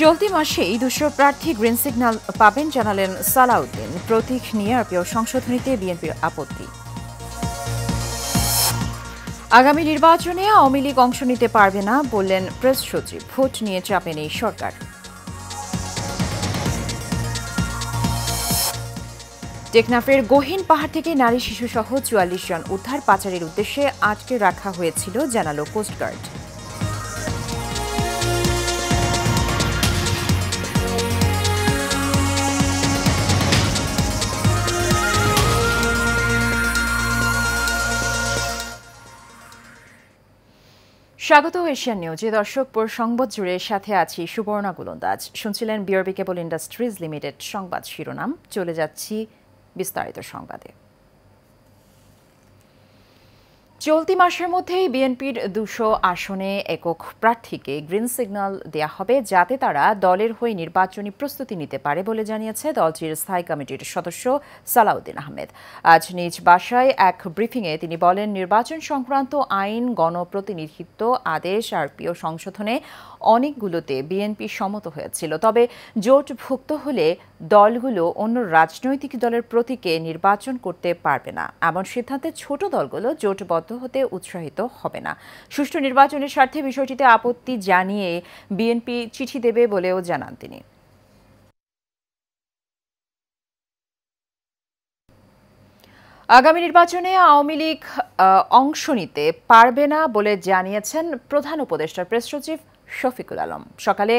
চলতি মাসেই 200 প্রার্থী গ্রিন সিগন্যাল পাবেন জানালেন সালাউদ্দিন। প্রতীক নিয়ে আরপিও সংশোধনীতে বিএনপির আপত্তি। আগামী নির্বাচনে আওয়ামী লীগ অংশ নিতে পারবে না বললেন প্রেস সচিব। ভোট নিয়ে চাপে নেই সরকার। টেকনাফের গহীন পাহাড় থেকে নারী শিশুসহ 44 জন উদ্ধার, পাচারের উদ্দেশ্যে আটকে রাখা হয়েছিল জানালো কোস্টগার্ড। স্বাগত এশিয়ান নিউজে। দর্শক, পুরো সংবাদ জুড়ে সাথে আছি সুবর্ণা গোলন্দাজ। শুনছিলেন বিআরবি কেবল ইন্ডাস্ট্রিজ লিমিটেড সংবাদ শিরোনাম। চলে যাচ্ছি বিস্তারিত সংবাদে। চলতি মাসের মধ্যেই বিএনপির 200 আসনে একক প্রার্থীকে গ্রিন সিগন্যাল দেয়া হবে, যাতে তারা দলের হয়ে নির্বাচনী প্রস্তুতি নিতে পারে বলে জানিয়েছে দলটির স্থায়ী কমিটির সদস্য সালাউদ্দিন আহমেদ। আজ নিজ বাসায় এক ব্রিফিংয়ে তিনি বলেন, নির্বাচন সংক্রান্ত আইন, গণপ্রতিনিধিত্ব আদেশ, আরপিও সংশোধনে অনেকগুলোতে বিএনপি সম্মত হয়েছিল। তবে জোটভুক্ত হলে দলগুলো অন্য রাজনৈতিক দলের প্রতীকে নির্বাচন করতে পারবে না। এমন সিদ্ধান্তে ছোট দলগুলো জোটবদ্ধ হতে উৎসাহিত হবে না। সুষ্ঠু নির্বাচনের স্বার্থে বিষয়টিতে আপত্তি জানিয়ে বিএনপি চিঠি দেবে বলেও জানান তিনি। আগামী নির্বাচনে আওয়ামী লীগ অংশ নিতে পারবে না বলে জানিয়েছেন প্রধান উপদেষ্টার প্রেস সচিব শফিকুল আলম। সকালে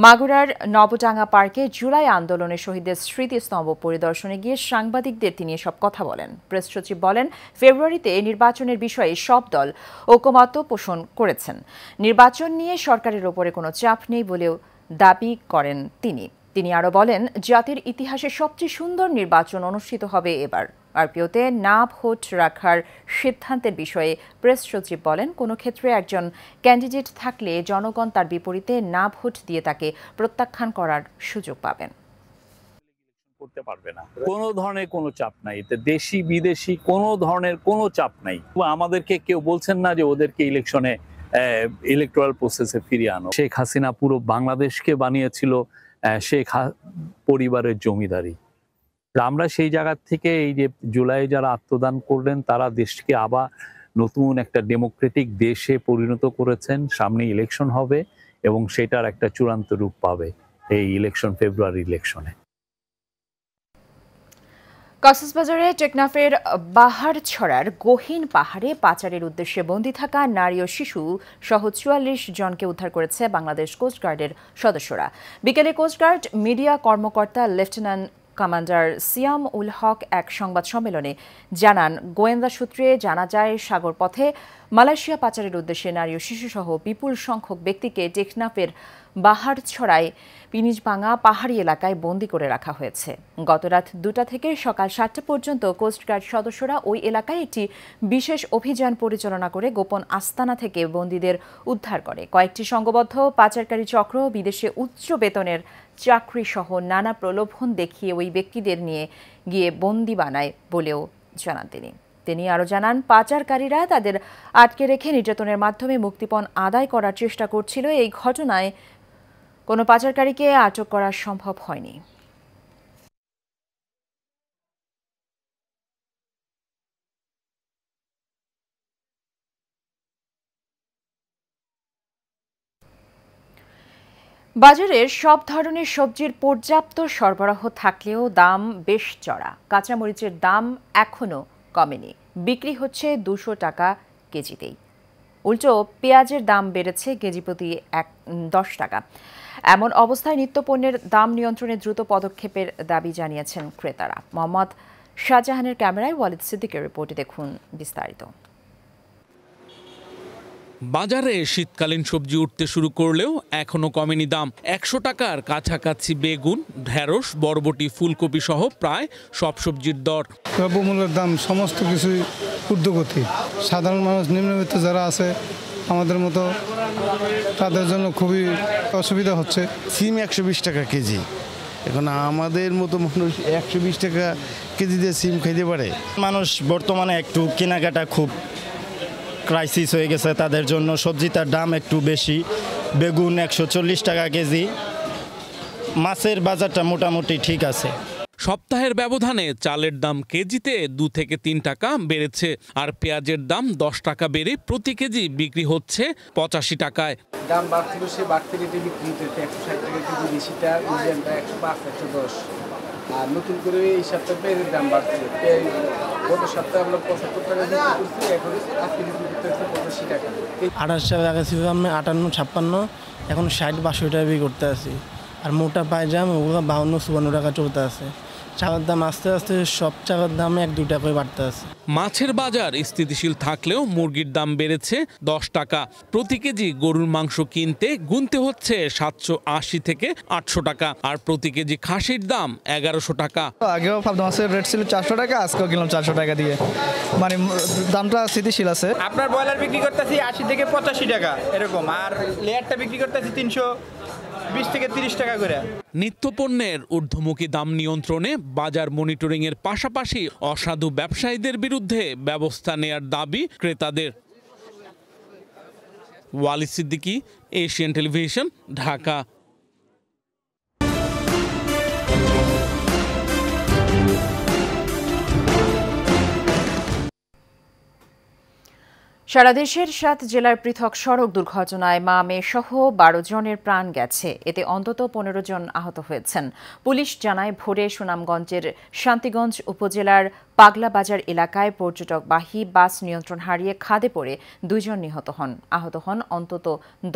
মাগুরার নবডাঙ্গা পার্কে জুলাই আন্দোলনে শহীদদের স্মৃতিস্তম্ভ পরিদর্শনে গিয়ে সাংবাদিকদের তিনি এসব কথা বলেন। প্রেস সচিব বলেন, ফেব্রুয়ারিতে নির্বাচনের বিষয়ে সব দল ঐকমত্য পোষণ করেছেন। নির্বাচন নিয়ে সরকারের ওপরে কোনো চাপ নেই বলেও দাবি করেন তিনি আরও বলেন, জাতির ইতিহাসে সবচেয়ে সুন্দর নির্বাচন অনুষ্ঠিত হবে এবার। আরপিওতে না ভোট রাখার সিদ্ধান্তের বিষয়ে প্রেস সচিব বলেন, কোনো ক্ষেত্রে একজন ক্যান্ডিডেট থাকলে জনগণ তার বিপরীতে না ভোট দিয়ে তাকে প্রত্যাখ্যান করার সুযোগ পাবেন। করতে পারবে না, কোনো ধরনের কোনো চাপ নাই, এতে দেশি বিদেশি কোনো ধরনের কোনো চাপ নাই। আমাদেরকে কেউ বলছেন না যে ওদেরকে ইলেকশনে ইলেকটোরাল প্রসেসে ফিরিয়ে আনো। শেখ হাসিনা পুরো বাংলাদেশকে বানিয়েছিল শেখ পরিবারের জমিদারি। আমরা সেই জায়গা থেকে এই যে জুলাই যারা আত্মদান করলেন, তারা দেশকে আবার নতুন একটা ডেমোক্রেটিক দেশে পরিণত করেছেন। সামনে ইলেকশন হবে এবং সেটার একটা চূড়ান্ত রূপ পাবে এই ইলেকশন, ফেব্রুয়ারি ইলেকশনে। কক্সবাজারে টেকনাফের বাহারছড়ার গহীন পাহাড়ে পাচারের উদ্দেশ্যে বন্দী থাকা নারী ও শিশু সহ 44 জনকে উদ্ধার করেছে বাংলাদেশ কোস্টগার্ডের সদস্যরা। বিকেলে কোস্টগার্ড মিডিয়া কর্মকর্তা লেফটেন্যান্ট কমান্ডার সিয়াম উল হক এক সংবাদ সম্মেলনে জানান, গোয়েন্দা সূত্রে জানা যায় সাগরপথে মালয়েশিয়া পাচারের উদ্দেশ্যে নারী ও শিশুসহ বিপুল সংখ্যক ব্যক্তিকে টেকনাফের বাহারছড়ায় পিনিজভাঙা পাহাড়ি এলাকায় বন্দী করে রাখা হয়েছে। গতরাত 2টা থেকে সকাল 7টা পর্যন্ত কোস্টগার্ড সদস্যরা ওই এলাকায় একটি বিশেষ অভিযান পরিচালনা করে গোপন আস্তানা থেকে বন্দীদের উদ্ধার করে। কয়েকটি সংঘবদ্ধ পাচারকারী চক্র বিদেশে উচ্চ বেতনের চাকরি সহ নানা প্রলোভন দেখিয়ে ওই ব্যক্তিদের নিয়ে গিয়ে বন্দী বানায় বলেও জানান তিনি আরও জানান, পাচারকারীরা তাদের আটকে রেখে নির্যাতনের মাধ্যমে মুক্তিপণ আদায় করার চেষ্টা করছিল। এই ঘটনায় কোনো পাচারকারীকে আটক করা সম্ভব হয়নি। বাজারের সব ধরনের সবজির পর্যাপ্ত সরবরাহ থাকলেও দাম বেশ চড়া। কাঁচামরিচের দাম এখনও কমেনি, বিক্রি হচ্ছে 200 টাকা কেজিতেই। উল্টো পেঁয়াজের দাম বেড়েছে কেজি প্রতি 10 টাকা। এমন অবস্থায় নিত্যপণ্যের দাম নিয়ন্ত্রণে দ্রুত পদক্ষেপের দাবি জানিয়েছেন ক্রেতারা। মোহাম্মদ শাহজাহানের ক্যামেরায় ওয়ালিদ সিদ্দিকের রিপোর্টে দেখুন বিস্তারিত। বাজারে শীতকালীন সবজি উঠতে শুরু করলেও এখনো কমেনি দাম। 100 টাকার কাছাকাছি বেগুন, ঢেঁড়স, বরবটি, ফুলকপি সহ প্রায় সব সবজির দর। দ্রব্যমূল্যের দাম সমস্ত কিছুই ঊর্ধ্বগতি। সাধারণ মানুষ, নিম্নবিত্ত যারা আছে আমাদের মতো, তাদের জন্য খুবই অসুবিধা হচ্ছে। সিম 120 টাকা কেজি, এখন আমাদের মতো মানুষ 120 টাকা কেজি দিয়ে সিম খাইতে পারে? মানুষ বর্তমানে একটু কেনাকাটা খুব ক্রাইসিস হয়ে গেছে, তাদের জন্য সবজিটার দাম একটু বেশি। বেগুন 140 টাকা কেজি, মাছের বাজারটা মোটামুটি ঠিক আছে। সপ্তাহের ব্যবধানে চালের দাম কেজিতে 2 থেকে 3 টাকা বেড়েছে, আর পেঁয়াজের দাম 10 টাকা বেড়ে প্রতি কেজি বিক্রি হচ্ছে 85 টাকায়। দাম বাড়ছিল, সে বাড়তি রেটে বিক্রি হতে 160 টাকা কেজি, বেশিটা মিডিয়ামটা 105 110। আর নতুন করে এই সপ্তাহে পেঁয়াজের দাম বাড়ছে। গত সপ্তাহে আমরা 75 টাকা বিক্রি করছি, এখন আজকে বিক্রি করতে হচ্ছে 85 টাকা। 28 টাকা টাকা ছিল, আমি 58 56, এখন 60 62 টাকা বিক্রি করতে আছি। আর মোটা পায়জাম ওগুলো 52 54 টাকা চলতে আছে। চালের দাম আস্তে আস্তে সব চালের দাম 1-2 টাকা করে বাড়তে আছে। মাছের বাজার স্থিতিশীল থাকলেও মুরগির দাম বেড়েছে 10 টাকা। প্রতি কেজি গরুর মাংস কিনতে গুনতে হচ্ছে 780 থেকে 800 টাকা, আর প্রতি কেজি খাসির দাম 1100 টাকা। আগেও পাবদা মাছের রেট ছিল 400 টাকা, আজকেও কিনলাম 400 টাকা দিয়ে, মানে দামটা স্থিতিশীল আছে। আপনার ব্রয়লার বিক্রি করতেছি 80 থেকে 85 টাকা এরকম, আর লেয়ারটা বিক্রি করতেছি 320 থেকে 30 টাকা করে। নিত্যপণ্যের ঊর্ধ্বমুখী দাম নিয়ন্ত্রণে বাজার মনিটরিং এর পাশাপাশি অসাধু ব্যবসায়ীদের বিরুদ্ধে ব্যবস্থা নেয়ার দাবি ক্রেতাদের। ওয়ালি সিদ্দিকী, এশিয়ান টেলিভিশন, ঢাকা। সারা দেশের 7 জেলার পৃথক সড়ক দুর্ঘটনায় মা মেয়ে সহ 12 জনের প্রাণ গেছে, এতে অন্তত 15 জন আহত হয়েছেন। পুলিশ জানায়, ভোরে সুনামগঞ্জের শান্তিগঞ্জ উপজেলার পাগলা বাজার এলাকায় পর্যটকবাহী বাস নিয়ন্ত্রণ হারিয়ে খাদে পড়ে 2 জন নিহত হন। আহত হন অন্তত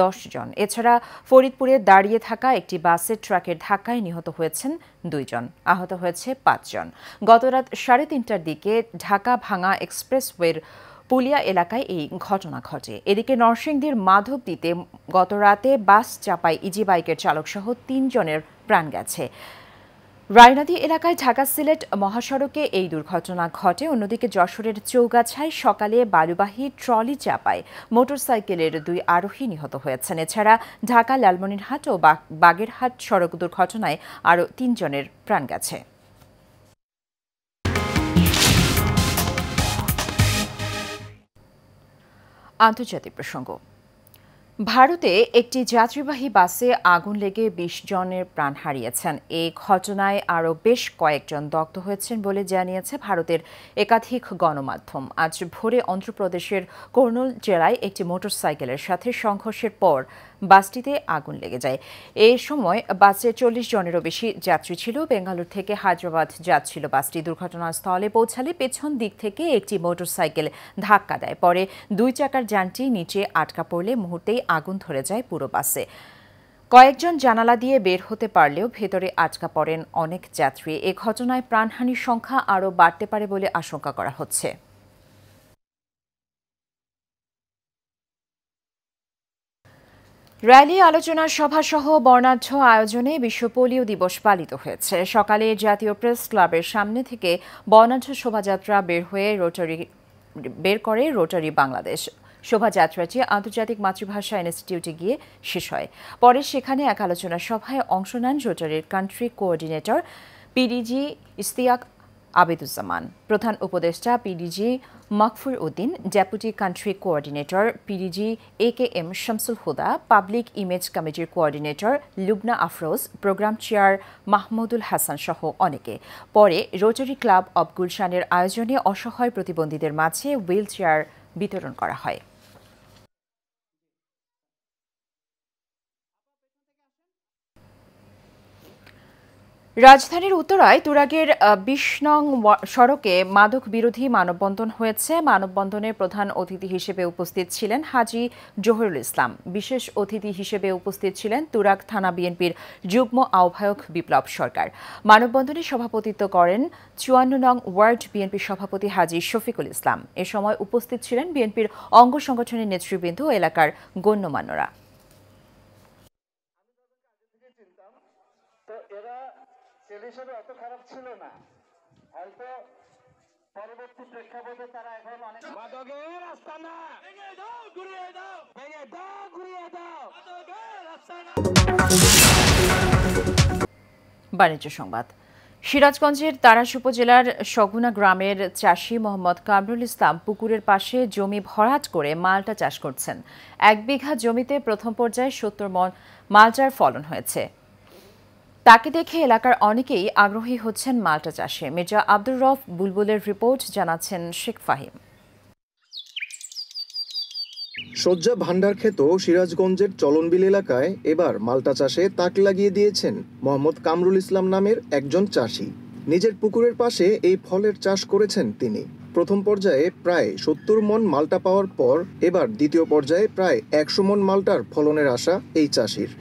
10 জন। এছাড়া ফরিদপুরে দাঁড়িয়ে থাকা একটি বাসের ট্রাকের ধাক্কায় নিহত হয়েছেন 2 জন, আহত হয়েছে 5 জন। গতরাত 3:30টার দিকে ঢাকা ভাঙা এক্সপ্রেসওয়ের পুলিয়া এলাকায় এই ঘটনা ঘটে। এদিকে নরসিংদীর মাধবদীতে গতরাতে বাস চাপায় ইজি বাইকের চালকসহ 3 জনের প্রাণ গেছে। রায়নাদি এলাকায় ঢাকা সিলেট মহাসড়কে এই দুর্ঘটনা ঘটে। অন্যদিকে যশোরের চৌগাছায় সকালে বালুবাহী ট্রলি চাপায় মোটরসাইকেলের 2 আরোহী নিহত হয়েছেন। এছাড়া ঢাকা লালমনিরহাট ও বাগেরহাট সড়ক দুর্ঘটনায় আরও 3 জনের প্রাণ গেছে। আন্তর্জাতিক প্রসঙ্গ। ভারতে একটি যাত্রীবাহী বাসে আগুন লেগে 20 জনের প্রাণ হারিয়েছেন। এই ঘটনায় আরও বেশ কয়েকজন দগ্ধ হয়েছেন বলে জানিয়েছে ভারতের একাধিক গণমাধ্যম। আজ ভোরে অন্ধ্রপ্রদেশের কর্নুল জেলায় একটি মোটরসাইকেলের সাথে সংঘর্ষের পর বাসটিতে আগুন লেগে যায়। এই সময় বাসে 40 জনেরও বেশি যাত্রী ছিল। বেঙ্গালুরু থেকে হায়দ্রাবাদ যাচ্ছিল বাসটি। দুর্ঘটনাস্থলে পৌঁছালে পেছন দিক থেকে একটি মোটরসাইকেল ধাক্কা দেয়। পরে 2 চাকার যানটি নিচে আটকা পড়লে মুহূর্তেই আগুন ধরে যায় পুরো বাসে। কয়েকজন জানালা দিয়ে বের হতে পারলেও ভেতরে আটকা পড়েন অনেক যাত্রী। এ ঘটনায় প্রাণহানির সংখ্যা আরও বাড়তে পারে বলে আশঙ্কা করা হচ্ছে। র্যালি, আলোচনা সভা সহ বর্ণাঢ্য আয়োজনে বিশ্ব পোলিও দিবস পালিত হয়েছে। সকালে জাতীয় প্রেস ক্লাবের সামনে থেকে বর্ণাঢ্য শোভাযাত্রা বের করে রোটারি বাংলাদেশ। শোভাযাত্রাটি আন্তর্জাতিক মাতৃভাষা ইনস্টিটিউটে গিয়ে শেষ হয়। পরে সেখানে এক আলোচনা সভায় অংশ নেন রোটারির country coordinator PDG Ishtiaq Abeduzzaman, প্রধান উপদেষ্টা PDG Makfur Uddin, deputy country coordinator PDG AKM Shamsul Huda, public image কমিটির coordinator Lubna Afroz, programme chair Mahmudul Hasan সহ অনেকে। পরে রোটারি ক্লাব অব গুলশানের আয়োজনে অসহায় প্রতিবন্ধীদের মাঝে হুইল চেয়ার বিতরণ করা হয়। রাজধানীর উত্তরায় তুরাগের 20 নং সড়কে মাদক বিরোধী মানববন্ধন হয়েছে। মানববন্ধনে প্রধান অতিথি হিসেবে উপস্থিত ছিলেন হাজী জহিরুল ইসলাম। বিশেষ অতিথি হিসেবে উপস্থিত ছিলেন তুরাগ থানা বিএনপির যুগ্ম আহ্বায়ক বিপ্লব সরকার। মানববন্ধনে সভাপতিত্ব করেন 54 নং ওয়ার্ড বিএনপি সভাপতি হাজী শফিকুল ইসলাম। এ সময় উপস্থিত ছিলেন বিএনপির অঙ্গ সংগঠনের নেতৃবৃন্দ ও এলাকার গণ্যমান্যরা। হিসেবে অত খারাপ ছিল না, হয়তো পরবর্তী প্রেক্ষাপটে তারা এখন অনেক মাদকের আস্তানা ভেঙে দাও, ঘুরিয়ে দাও, ভেঙে দাও, ঘুরিয়ে দাও, মাদকের আস্তানা। বাণিজ্য সংবাদ। সিরাজগঞ্জের তারাস উপজেলার সগুনা গ্রামের চাষি মোহাম্মদ কামরুল ইসলাম পুকুরের পাশে জমি ভরাট করে মালটা চাষ করছেন। 1 বিঘা জমিতে প্রথম পর্যায়ে 70 মণ মালটার ফলন হয়েছে। তাকে দেখে এলাকার অনেকেই আগ্রহী হচ্ছেন মাল্টা চাষে। মির্জা আব্দুর রউফ বুলবুলের রিপোর্ট, জানাচ্ছেন শেখ ফাহিম। সজ্জা ভান্ডারক্ষেত সিরাজগঞ্জের চলনবিল এলাকায় এবার মাল্টা চাষে তাক লাগিয়ে দিয়েছেন মোহাম্মদ কামরুল ইসলাম নামের একজন চাষি। নিজের পুকুরের পাশে এই ফলের চাষ করেছেন তিনি। প্রথম পর্যায়ে প্রায় 70 মণ মাল্টা পাওয়ার পর এবার দ্বিতীয় পর্যায়ে প্রায় 100 মণ মাল্টার ফলনের আশা এই চাষির।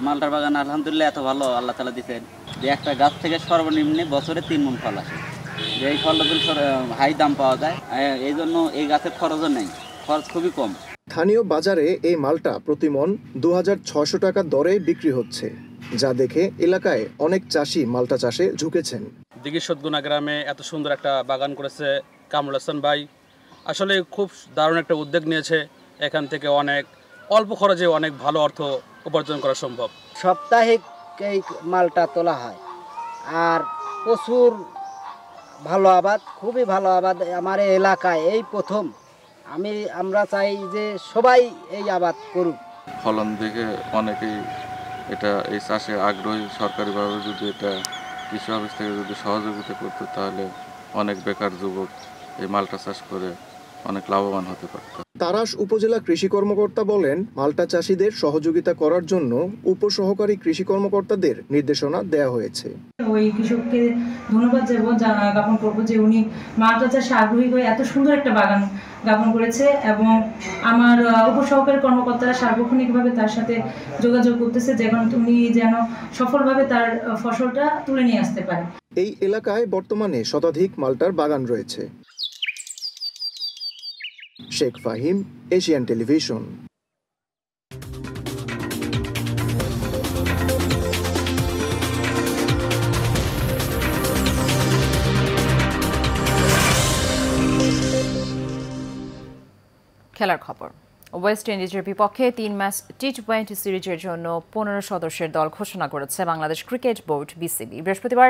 মাল্টার বাগান আলহামদুলিল্লাহ এত ভালো আল্লাহ তাআলা দিয়েছেন যে একটা গাছ থেকে সর্বনিম্নে বছরে 3 মণ ফল আসে। এই ফলটা হাই দাম পাওয়া যায়, এই জন্য এই গাছের খরচও নেই, খরচ খুবই কম। স্থানীয় বাজারে এই মালটা প্রতি মণ 2600 টাকা দরে বিক্রি হচ্ছে, যা দেখে এলাকায় অনেক চাষি মাল্টা চাষে ঝুঁকেছেন। দিঘির সদগুনা গ্রামে এত সুন্দর একটা বাগান করেছে কামরুল হাসান ভাই, আসলে খুব দারুণ একটা উদ্যোগ নিয়েছে। এখান থেকে অনেক অল্প খরচে অনেক ভালো অর্থ উপার্জন করা সম্ভব। সাপ্তাহিক এই মালটা তোলা হয় আর প্রচুর ভালো আবাদ, খুবই ভালো আবাদ আমার এলাকায় এই প্রথম। আমরা চাই যে সবাই এই আবাদ করুক। ফলন দেখে অনেকেই এই চাষে আগ্রহী। সরকারিভাবে যদি এটা কৃষি অফিস থেকে যদি সহযোগিতা করতো তাহলে অনেক বেকার যুবক এই মাল্টা চাষ করে অনেক লাভবান হতে পারত। তারাস উপজেলা কৃষি কর্মকর্তা বলেন, মাল্টা চাষীদের সহযোগিতা করার জন্য উপসহকারী কৃষি কর্মকর্তাদের নির্দেশনা দেওয়া হয়েছে। ওই কৃষককে ধন্যবাদ জ্ঞাপন করবো যে উনি মাল্টা চাষে আগ্রহী হয়ে এত সুন্দর একটা বাগান জ্ঞাপন করেছে এবং আমার উপসহকারী কর্মকর্তারা সার্বক্ষণিকভাবে তার সাথে যোগাযোগ করতেছে উনি যেন সফলভাবে তার ফসলটা তুলে নিয়ে আসতে পারে। এই এলাকায় বর্তমানে শতাধিক মাল্টার বাগান রয়েছে। Sheikh Fahim, Asian television. খেলার খবর। ওয়েস্ট ইন্ডিজের বিপক্ষে 3 ম্যাচ টি20 সিরিজের জন্য 15 সদস্যের দল ঘোষণা করেছে বাংলাদেশ ক্রিকেট বোর্ড বিসিবি। বৃহস্পতিবার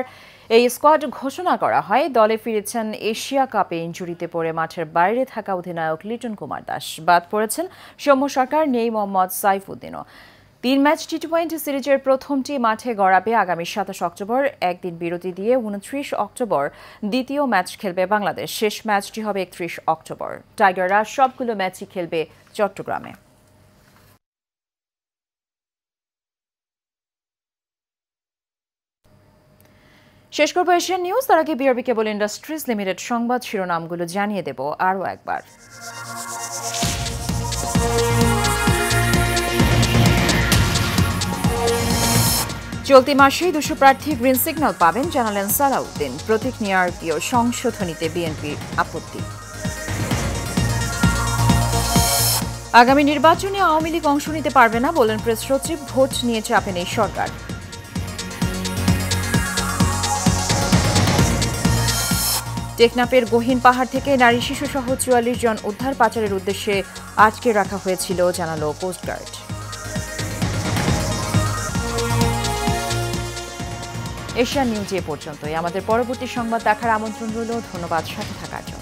এই স্কোয়াড ঘোষণা করা হয়। দলে ফিরেছেন এশিয়া কাপে ইনজুরিতে পড়ে মাঠের বাইরে থাকা অধিনায়ক লিটন কুমার দাস। বাদ পড়েছেন সৌম্য সরকার, নেই মোহাম্মদ সাইফুদ্দিনও। 3 ম্যাচ টি20 সিরিজের প্রথমটি মাঠে গড়াবে আগামী 27 অক্টোবর। একদিন বিরতি দিয়ে 29 অক্টোবর দ্বিতীয় ম্যাচ খেলবে বাংলাদেশ। শেষ ম্যাচটি হবে 31 অক্টোবর। টাইগাররা সবগুলো ম্যাচই খেলবে চট্টগ্রামে। শেষ করব এশিয়ান নিউজ। তার আগে বিআরবি কেবল ইন্ডাস্ট্রিজ লিমিটেড সংবাদ শিরোনামগুলো জানিয়ে দেব আরও একবার। চলতি মাসেই 200 প্রার্থী গ্রিন সিগন্যাল পাবেন, জানালেন সালাউদ্দিন। প্রতীক নিয়ারকীয় সংশোধনীতে বিএনপির আপত্তি। আগামী নির্বাচনে আওয়ামী লীগ অংশ নিতে পারবে না বলেন প্রেস সচিব। ভোট নিয়ে চাপে নেই সরকার। টেকনাফের গহীন পাহাড় থেকে নারী শিশু সহ 44 জন উদ্ধার পাচারের উদ্দেশ্যে আটকে রাখা হয়েছিল, জানালো কোস্টগার্ড। এশিয়ান নিউজ এ পর্যন্তই। আমাদের পরবর্তী সংবাদ দেখার আমন্ত্রণ রইল। ধন্যবাদ সাথে থাকার জন্য।